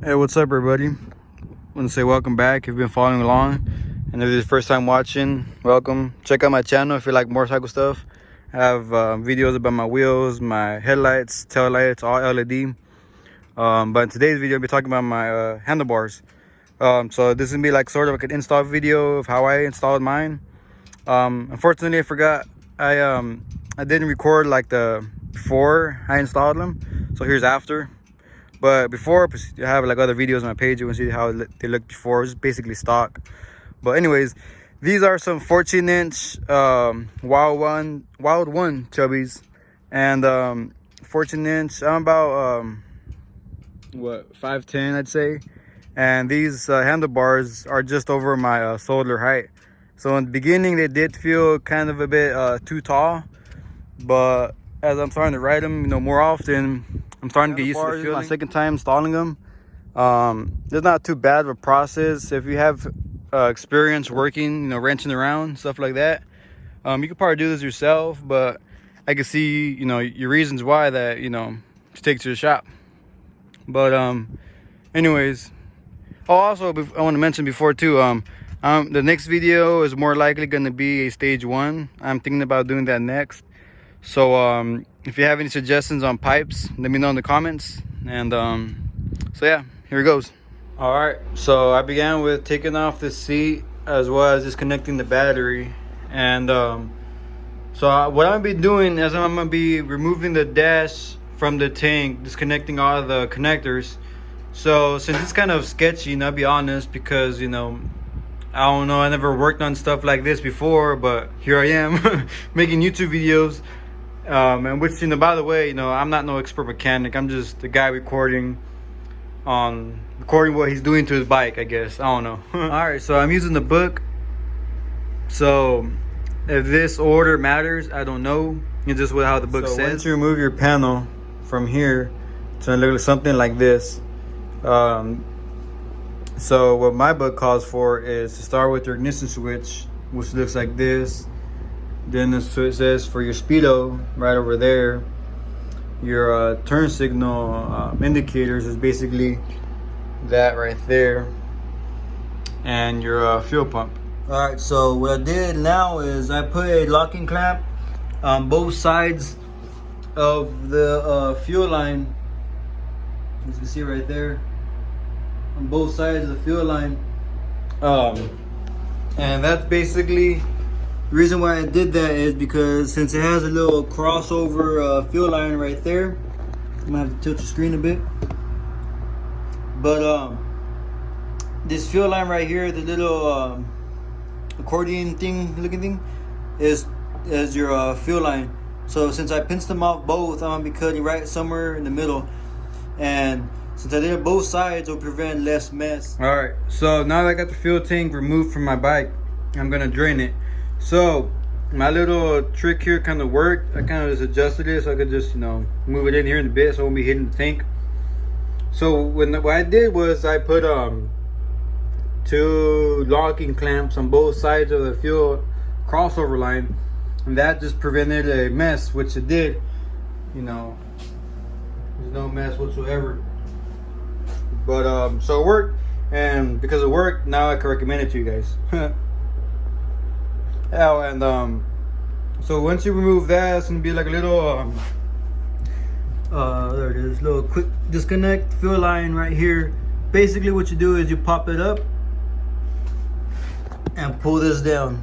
Hey, what's up, everybody? I want to say welcome back if you've been following along, and if this is your first time watching, welcome. Check out my channel if you like motorcycle stuff. I have videos about my wheels, my headlights, tail lights, all LED. But in today's video, I'll be talking about my handlebars. So this is gonna be like sort of like an install video of how I installed mine. Unfortunately, I forgot I didn't record like the before I installed them, so here's after. But before, I have like other videos on my page. You can see how they look before. It's basically stock. But anyways, these are some 14-inch Wild One chubbies, and 14-inch. I'm about what, 5'10", I'd say. And these handlebars are just over my shoulder height. So in the beginning, they did feel kind of a bit too tall, but as I'm starting to ride them, more often, I'm starting to get used to the feeling. My second time installing them. It's not too bad of a process if you have experience working, wrenching around, stuff like that. You could probably do this yourself, but I can see, your reasons why that, to take to the shop. But anyways, also I want to mention before too, the next video is more likely going to be a stage 1. I'm thinking about doing that next. So if you have any suggestions on pipes, let me know in the comments. And so yeah, here it goes. All right, so I began with taking off the seat as well as disconnecting the battery. And so what I'm gonna be doing is I'm gonna be removing the dash from the tank, disconnecting all the connectors. So since it's kind of sketchy, and I'll be honest, because I don't know, I never worked on stuff like this before, but here I am making YouTube videos. And which, by the way, I'm not no expert mechanic. I'm just the guy recording what he's doing to his bike, I guess. I don't know. All right, so I'm using the book. So if this order matters, I don't know. It's just how the book says. Once you remove your panel from here, it's gonna look like something like this. So what my book calls for is to start with your ignition switch, which looks like this. Then it says for your speedo right over there. Your turn signal indicators is basically that right there, and your fuel pump. All right, so what I did now is I put a locking clamp on both sides of the fuel line, as you can see right there, on both sides of the fuel line. And that's basically the reason why I did that is because since it has a little crossover fuel line right there, I'm gonna have to tilt the screen a bit. But this fuel line right here, the little accordion thing looking thing, is your fuel line. So since I pinched them off both, I'm gonna be cutting right somewhere in the middle. And since I did it both sides, it'll prevent less mess. All right, so now that I got the fuel tank removed from my bike, I'm gonna drain it. So my little trick here kind of worked. I kind of just adjusted it so I could just move it in here in a bit so it won't be hitting the tank. So what I did was I put 2 locking clamps on both sides of the fuel crossover line, and that just prevented a mess, which it did. There's no mess whatsoever. But so it worked, and because it worked, now I can recommend it to you guys. Oh, and so once you remove that, it's gonna be like a little there it is, little quick disconnect fuel line right here. Basically what you do is you pop it up and pull this down,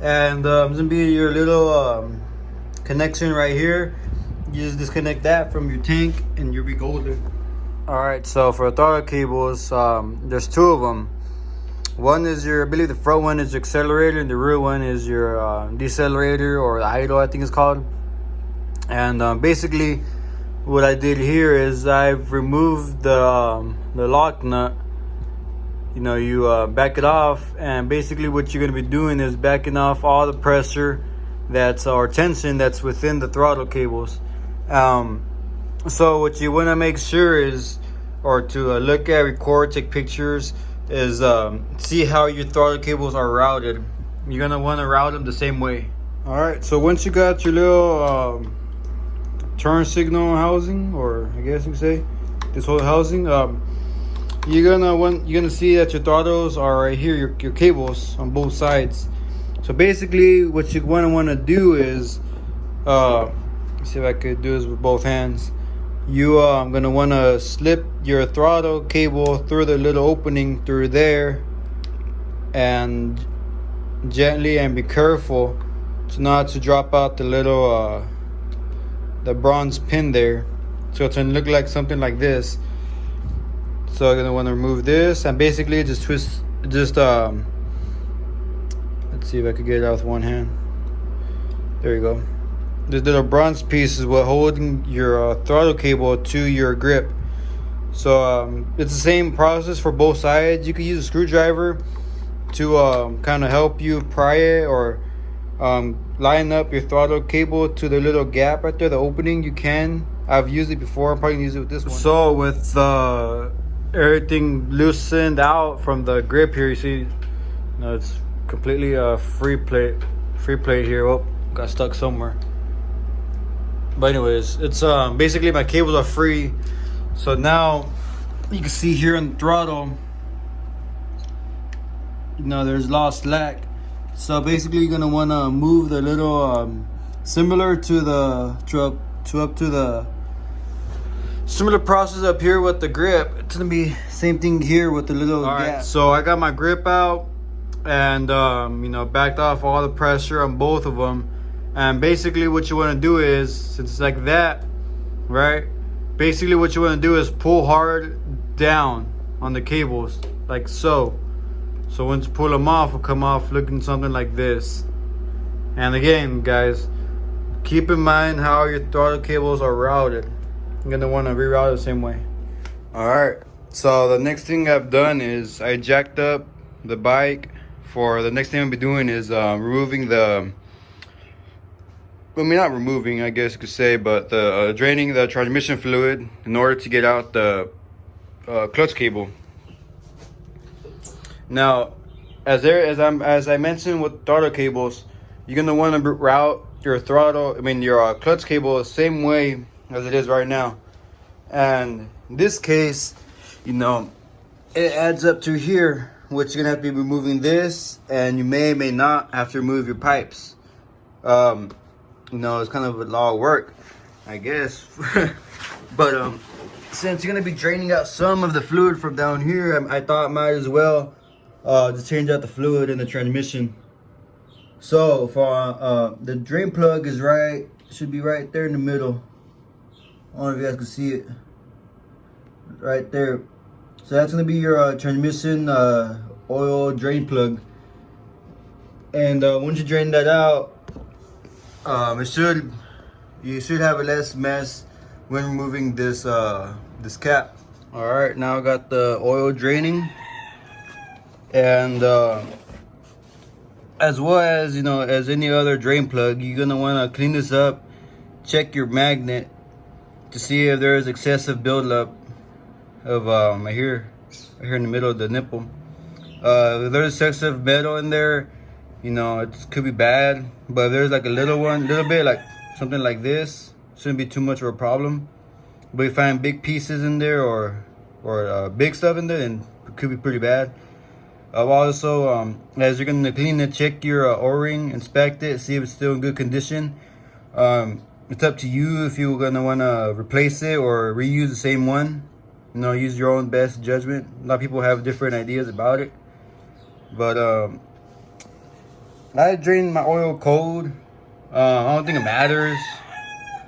and it's gonna be your little connection right here. You just disconnect that from your tank and you'll be golden. All right, so for throttle cables, there's 2 of them. One is I believe the front one is your accelerator, and the rear one is your decelerator, or idle, I think it's called. And basically what I did here is I've removed the lock nut. You back it off, and basically what you're going to be doing is backing off all the pressure or tension that's within the throttle cables. So what you want to make sure is, or to look at, record, take pictures, is see how your throttle cables are routed. You're gonna want to route them the same way. All right, so once you got your little turn signal housing, or I guess you could say, this whole housing, you're gonna see that your throttles are right here, your cables on both sides. So basically what you want to do is let's see if I could do this with both hands. You gonna want to slip your throttle cable through the little opening through there, and gently, and be careful to not to drop out the little the bronze pin there. So it's gonna look like something like this. So I'm gonna want to remove this and basically just twist, let's see if I could get it out with one hand. There you go. This little bronze piece is what holding your throttle cable to your grip. So it's the same process for both sides. You can use a screwdriver to kind of help you pry it, or line up your throttle cable to the little gap right there, the opening. You can. I've used it before. I'm probably gonna use it with this one. So with everything loosened out from the grip here, you see, it's completely free plate here. Oh, got stuck somewhere. But anyways, it's basically my cables are free. So now you can see here on the throttle, there's a lot of slack. So basically you're gonna want to move the little similar to the similar process up here with the grip. It's gonna be same thing here with the little gap. Right, so I got my grip out and backed off all the pressure on both of them. And basically what you want to do is, since it's like that, right, basically what you want to do is pull hard down on the cables like so. So once you pull them off, will come off looking something like this. And again, guys, keep in mind how your throttle cables are routed. You're gonna want to reroute it the same way. All right, so the next thing I've done is I jacked up the bike. For the next thing I'll be doing is removing not removing, I guess you could say, but draining the transmission fluid in order to get out the clutch cable. Now, as I mentioned with throttle cables, you're gonna want to route your your clutch cable the same way as it is right now. And in this case, it adds up to here, which you're gonna have to be removing this, and you may not have to remove your pipes. It's kind of a lot of work, I guess. But since you're gonna be draining out some of the fluid from down here, I thought I might as well just change out the fluid in the transmission. So for the drain plug is should be right there in the middle. I don't know if you guys can see it right there. So that's gonna be your transmission oil drain plug. And once you drain that out, you should have a less mess when removing this this cap. All right, now I got the oil draining, and as well as as any other drain plug, you're gonna want to clean this up. Check your magnet to see if there is excessive buildup of right here in the middle of the nipple. If there's excessive metal in there, it could be bad. But if there's like a little bit, like something like this, shouldn't be too much of a problem. But if you find big pieces in there or big stuff in there, then it could be pretty bad. Also, as you're gonna clean it, check your O-ring, inspect it, see if it's still in good condition. It's up to you if you're gonna wanna replace it or reuse the same one. Use your own best judgment. A lot of people have different ideas about it. But I drain my oil cold. I don't think it matters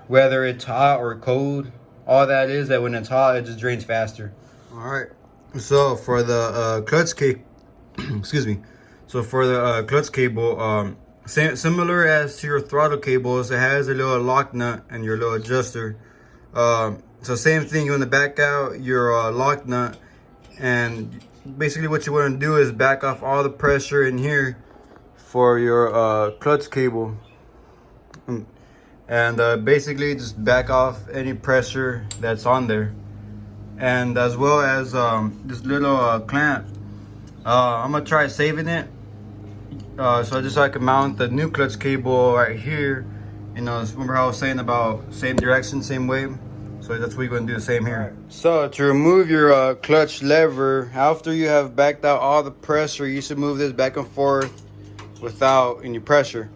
whether it's hot or cold. All that is that when it's hot, it just drains faster. All right. So for the clutch cable, excuse me. So for the clutch cable, similar as to your throttle cables, it has a little lock nut and your little adjuster. So same thing. You want to back out your lock nut, and basically what you want to do is back off all the pressure in here for your clutch cable, and basically just back off any pressure that's on there, and as well as this little clamp. I'm gonna try saving it so I can mount the new clutch cable right here. Remember how I was saying about same direction, same way. So that's what you're gonna do the same here. So to remove your clutch lever, after you have backed out all the pressure, you should move this back and forth without any pressure.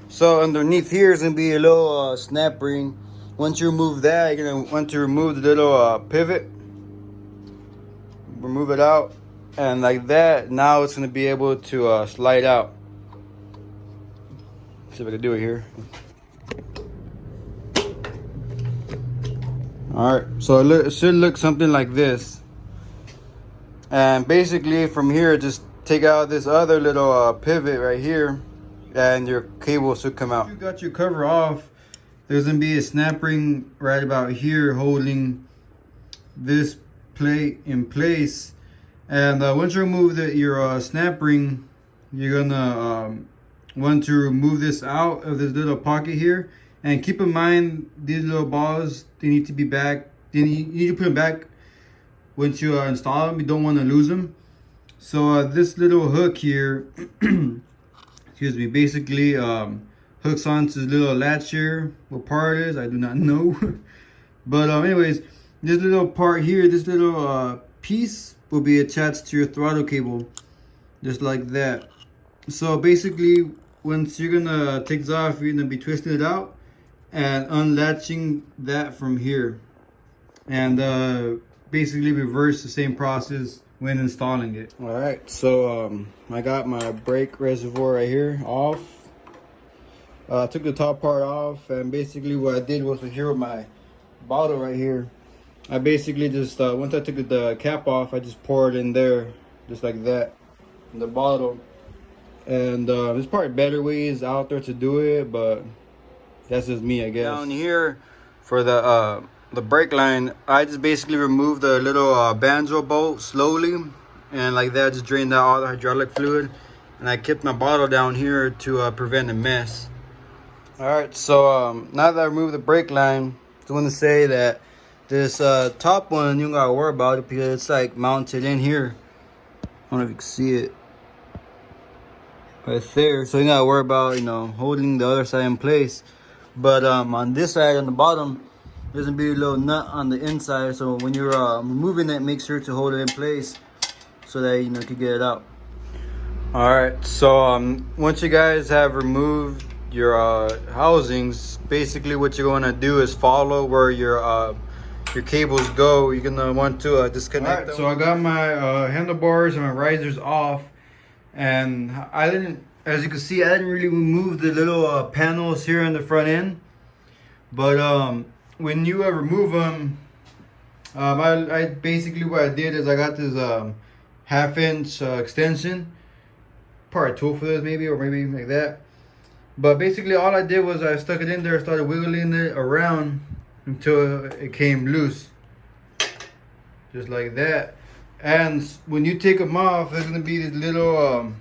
So underneath here is gonna be a little snap ring. Once you remove that, you're gonna want to remove the little pivot. Remove it out, and like that, now it's gonna be able to slide out. Let's see if I can do it here. All right, so it should look something like this. And basically from here, just take out this other little pivot right here, and your cable should come out. If you got your cover off, there's gonna be a snap ring right about here holding this plate in place. And once you remove your snap ring, you're gonna want to remove this out of this little pocket here. And keep in mind, these little balls, they need to be back. You need to put them back once you install them. You don't want to lose them. So this little hook here, excuse me, basically hooks onto this little latch here. What part it is, I do not know. But anyways, this little part here, this little piece will be attached to your throttle cable, just like that. So basically, once you're gonna take this off, you're gonna be twisting it out and unlatching that from here, and basically reverse the same process when installing it. All right, so I got my brake reservoir right here off. I took the top part off, and basically what I did was here with my bottle right here, I basically just once I took the cap off, I just poured in there just like that in the bottle. And there's probably better ways out there to do it, but that's just me, I guess. Down here for the brake line, I just basically removed the little banjo bolt slowly, and like that, just drained out all the hydraulic fluid, and I kept my bottle down here to prevent a mess. All right, so now that I removed the brake line, I just want to say that this top one, you don't gotta worry about it because it's like mounted in here. I don't know if you can see it right there. So you gotta worry about, you know, holding the other side in place. But on this side, on the bottom, there's gonna be a little nut on the inside. So when you're removing it, make sure to hold it in place so that you know you can get it out. All right. So once you guys have removed your housings, basically what you're gonna do is follow where your cables go. You're gonna want to disconnect them. So I got my handlebars and my risers off, and I didn't, as you can see, I didn't really remove the little panels here on the front end. But when you remove them, I basically what I did is I got this 1/2 inch extension, probably tool for this maybe, or maybe like that. But basically all I did was I stuck it in there, started wiggling it around until it came loose, just like that. And when you take them off, there's gonna be these little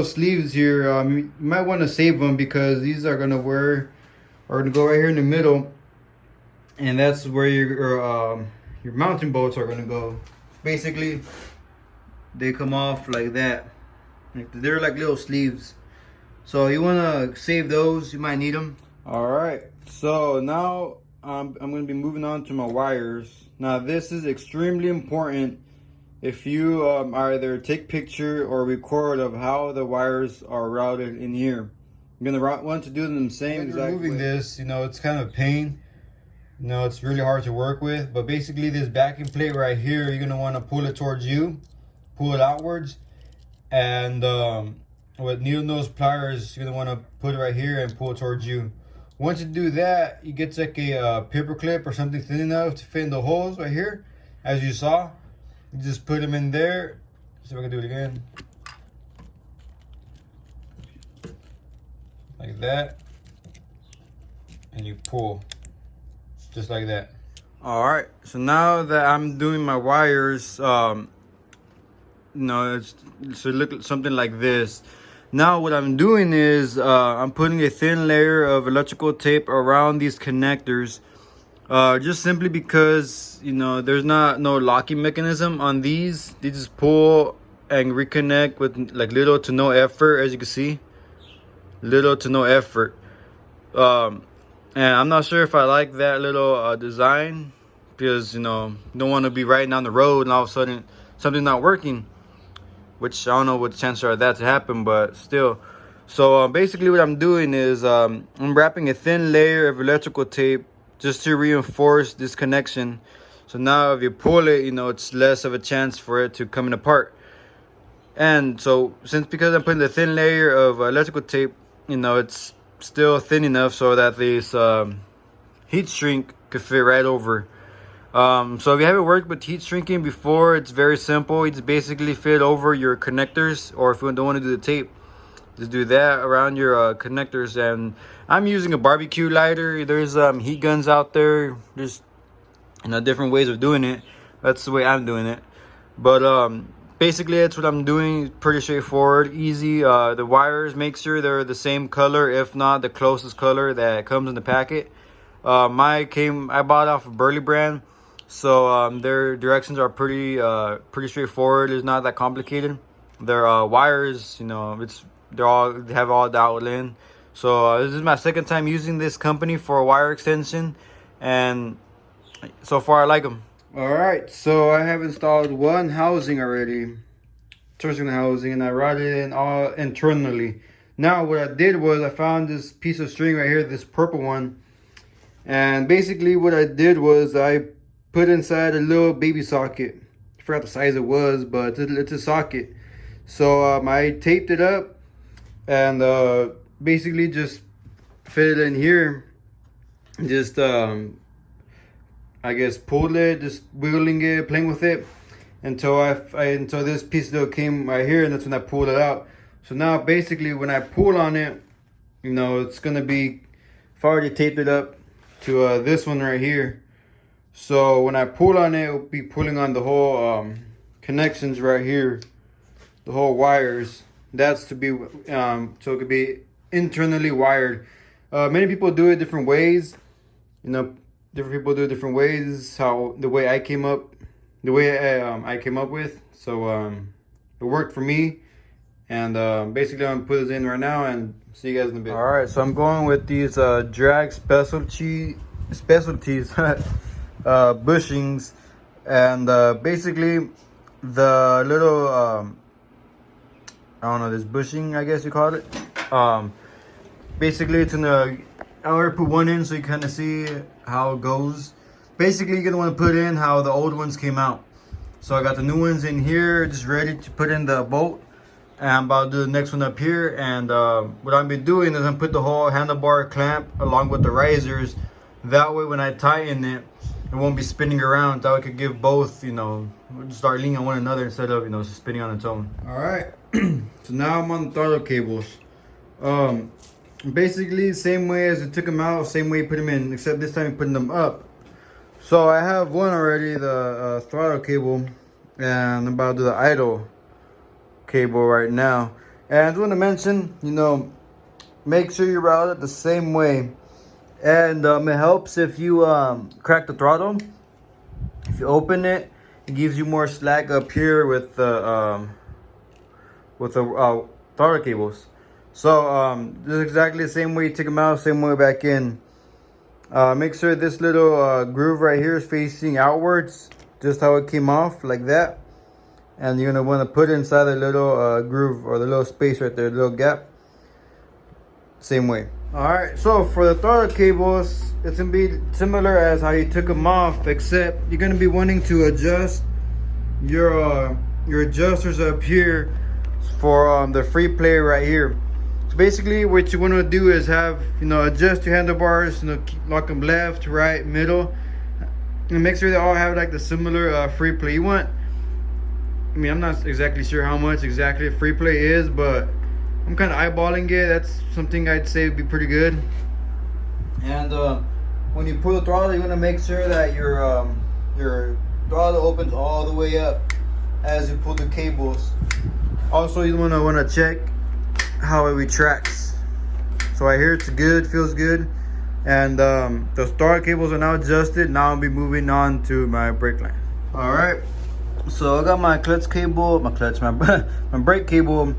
sleeves here. You might want to save them because these are gonna go right here in the middle, and that's where your mounting bolts are gonna go. Basically, they come off like that. They're like little sleeves, so you want to save those. You might need them. All right, so now I'm going to be moving on to my wires. Now this is extremely important if you either take picture or record of how the wires are routed in here. You're going to want to do them the same exact way. Removing this, you know, it's kind of a pain. You know, it's really hard to work with, but basically this backing plate right here, you're going to want to pull it towards you, pull it outwards. And with needle nose pliers, you're gonna want to put it right here and pull it towards you. Once you do that, you get like a paper clip or something thin enough to fit in the holes right here, as you saw. You just put them in there. See if I can do it again, like that, and you pull just like that. All right, so now that I'm doing my wires, no, it should look something like this. Now what I'm doing is I'm putting a thin layer of electrical tape around these connectors, just simply because, you know, there's no locking mechanism on these. They just pull and reconnect with like little to no effort, as you can see, little to no effort. And And I'm not sure if I like that little design, because don't want to be riding down the road and all of a sudden something's not working, which I don't know what the chances are of that to happen, but still. So basically what I'm doing is I'm wrapping a thin layer of electrical tape just to reinforce this connection. So now if you pull it, it's less of a chance for it to come apart. And so because I'm putting the thin layer of electrical tape, it's still thin enough so that this heat shrink could fit right over. So if you haven't worked with heat shrinking before, it's very simple. It's basically fit over your connectors, or if you don't want to do the tape, just do that around your connectors. And I'm using a barbecue lighter. There's heat guns out there. There's different ways of doing it. That's the way I'm doing it. But basically that's what I'm doing. Pretty straightforward, easy. The wires, make sure they're the same color, if not the closest color that comes in the packet. I bought off of Burly brand, so their directions are pretty straightforward. It's not that complicated. Their wires, they have all dialed in. So this is my second time using this company for a wire extension, and so far I like them. All right, so I have installed one housing already, torsion housing, and I routed it in all internally. Now what I did was I found this piece of string right here, this purple one, and basically what I did was I put inside a little baby socket. I forgot the size it was, but it's a socket. So I taped it up and basically just fit it in here. Just I guess pulled it, just wiggling it, playing with it until until this piece little came right here, and that's when I pulled it out. So now basically when I pull on it, it's gonna be, I've already taped it up to this one right here. So when I pull on it, it'll be pulling on the whole connections right here, the whole wires. That's to be so it could be internally wired. Many people do it different ways. Different people do it different ways. The way I came up with. So it worked for me. And basically I'm gonna put this in right now and see you guys in a bit. All right, so I'm going with these drag specialties bushings, and basically the little I don't know, this bushing, I guess you call it. Basically it's I already put one in so you kind of see how it goes. Basically you're gonna want to put in how the old ones came out. So I got the new ones in here just ready to put in the bolt, and I'm about to do the next one up here. And what I'm gonna be doing is I'm put the whole handlebar clamp along with the risers. That way when I tighten it, it won't be spinning around. That way I could give both, start leaning on one another instead of just spinning on its own. All right, so now I'm on the throttle cables. Basically same way as you took them out, same way you put them in, except this time you're putting them up. So I have one already, the throttle cable, and I'm about to do the idle cable right now. And I just want to mention, make sure you route it the same way. And it helps if you crack the throttle. If you open it, it gives you more slack up here with the throttle cables. So this is exactly the same way you take them out, same way back in. Make sure this little groove right here is facing outwards, just how it came off, like that. And you're gonna want to put inside the little groove, or the little space right there, the little gap, same way. All right, so for the throttle cables, it's gonna be similar as how you took them off, except you're gonna be wanting to adjust your adjusters up here for the free play right here. So basically what you want to do is have, adjust your handlebars, lock them left, right, middle, and make sure they all have like the similar free play you want. I'm not exactly sure how much exactly free play is, but I'm kind of eyeballing it. That's something I'd say would be pretty good. And when you pull the throttle, you want to make sure that your throttle opens all the way up as you pull the cables. Also, you want to check how it retracts. So right here it's good, feels good. And the throttle cables are now adjusted. Now I'll be moving on to my brake line. All right, so I got my clutch cable, my brake cable.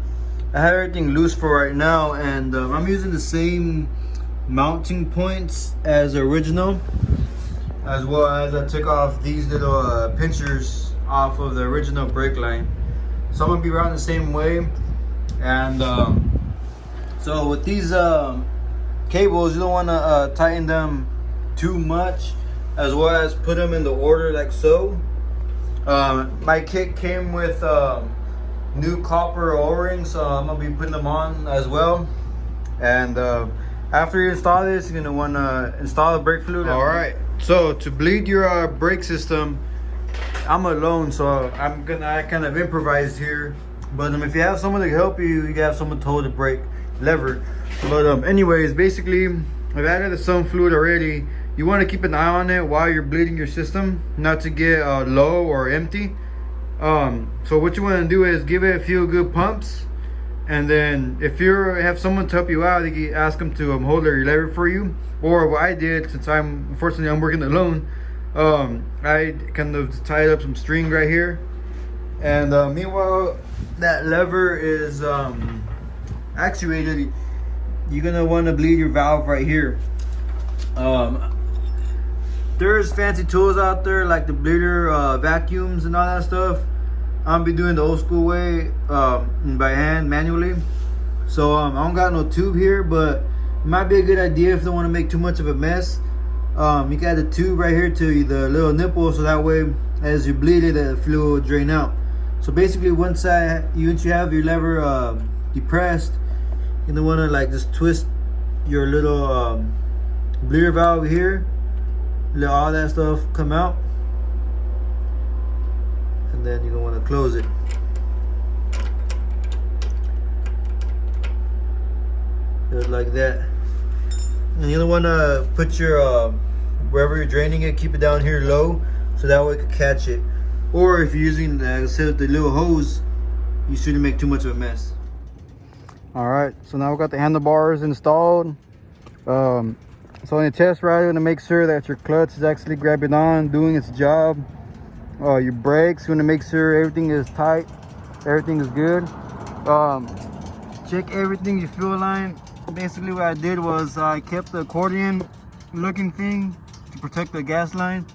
I have everything loose for right now, and I'm using the same mounting points as original, as well as I took off these little pinchers off of the original brake line. So I'm gonna be around the same way. And so with these cables, you don't want to tighten them too much, as well as put them in the order like so. My kit came with new copper O-rings, so I'm gonna be putting them on as well. And after you install this, you're gonna want to install the brake fluid. All right, so to bleed your brake system, I'm alone, so I kind of improvise here. But if you have someone to help you, you can have someone to hold the brake lever. But anyways, basically, I've added some fluid already. You want to keep an eye on it while you're bleeding your system, not to get low or empty. So what you want to do is give it a few good pumps, and then if you have someone to help you out, you can ask them to hold your lever for you. Or what I did, since unfortunately I'm working alone, I kind of tied up some string right here. And meanwhile, that lever is actuated. You're gonna want to bleed your valve right here. There's fancy tools out there like the bleeder vacuums and all that stuff. I'm gonna be doing the old school way, by hand, manually. So I don't got no tube here, but it might be a good idea if you don't want to make too much of a mess. You can add the tube right here to the little nipple, so that way as you bleed it, the fluid will drain out. So basically, once you have your lever depressed, you're gonna want to like just twist your little bleeder valve here, let all that stuff come out, and then you're gonna want to close it. Just like that. And you're gonna want to put your wherever you're draining it, keep it down here low, so that way it can catch it. Or if you're using the little hose, you shouldn't make too much of a mess. All right, so now we've got the handlebars installed. So on the test ride, you're gonna make sure that your clutch is actually grabbing on, doing its job. Your brakes, you wanna make sure everything is tight, everything is good. Check everything, your fuel line. Basically what I did was I kept the accordion looking thing to protect the gas line.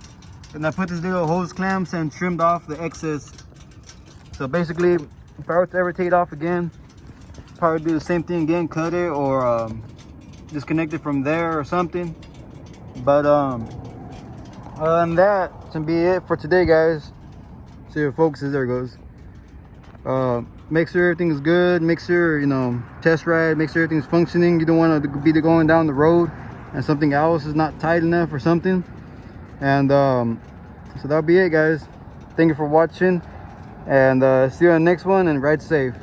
And I put these little hose clamps and trimmed off the excess. So basically, if I were to ever take it off again, probably do the same thing again, cut it or disconnect it from there or something. But other than that, it's gonna be it for today, guys. See if it focuses, there it goes. Make sure everything is good, make sure, test ride, make sure everything's functioning. You don't want to be going down the road and something else is not tight enough or something. And so that'll be it, guys. Thank you for watching, and see you on the next one, and ride safe.